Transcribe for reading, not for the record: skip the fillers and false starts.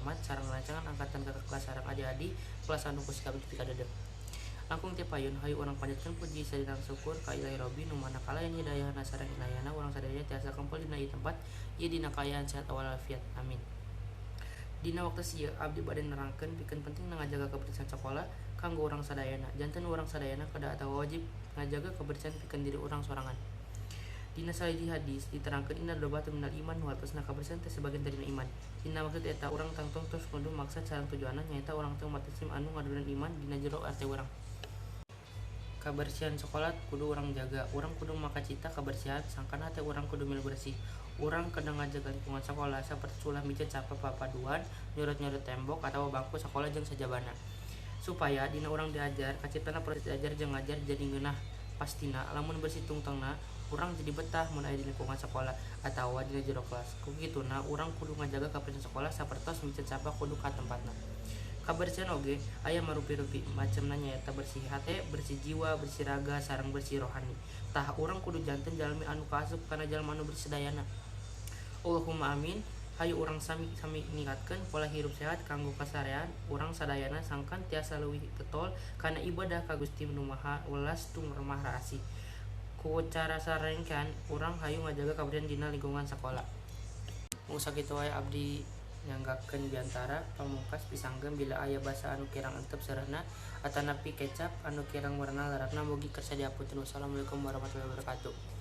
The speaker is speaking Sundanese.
hormat sareng lancangan angkatan kakak kelas sareng adik-adik kelas anu ku sikap tika dedeg. Langkung ti payun hayu urang panjatkeun puji sareng syukur ka Ilahi Robbi nu manakala hidayahna sareng inayana urang sadaya tiasa kempel dina ieu tempat ieu dina kaayaan sehat walafiat. Amin. Dina waktu sieu abdi bade nerangkeun pikeun pentingna ngajaga kebersihan sakola kanggo urang sadayana. Janten urang sadayana kada atawa wajib ngajaga kebersihan pikeun diri urang sorangan. Dina saliji hadis diterangkeun inna dobatu minal iman nu hartosna kebersihan teh sebagian dari iman. Dina maksud eta urang tangtung tos kudu maksud sareng tujuanna nyaeta urang teh umat muslim anu ngadunan iman dina jero ate urang. Kebersihan sekolah kudu urang jaga. Urang kudu makacita kebersihan sangkana teh urang kudu milu bersih. Urang kada ngajaga lingkungan sekolah saperti ulah micet capa papaduan, nyorot-nyorot tembok atawa bangku sekolah jeung sajabana. Supaya dina urang diajar kaciptana proses diajar jeung ngajar jadi ngeunah. Pastina lamun bersih tungtengna urang jadi betah mun aya di lingkungan sekolah atawa dina jero kelas. Kukituna urang kudu ngajaga kebersihan sekolah sapertos micet capa kudu ka tempatna. Kebersihan oge aya marupi-rupi macemna nyaeta bersih hate, bersih jiwa, bersih raga, sareng bersih rohani. Tah urang kudu janten jalmi anu kaasup kana jalma anu bersih sadayana. Allahumma amin. Hayu urang sami ningkatkeun pola hirup sehat kanggo kasarean urang sadayana sangkan tiasa leuwih getol kana ibadah ka Gusti Nu Maha Welas tur Maha Asih. Ku cara sarengkeun urang hayu ngajaga kebersihan dina lingkungan sakola. Mung sakitu wae abdi nyanggakeun biantara pamungkas pisanggem bila aya basa anu kirang antep sarana atanapi kecap anu kirang warna larakna mugi kersa diapunten. Wassalamualaikum warahmatullahi wabarakatuh.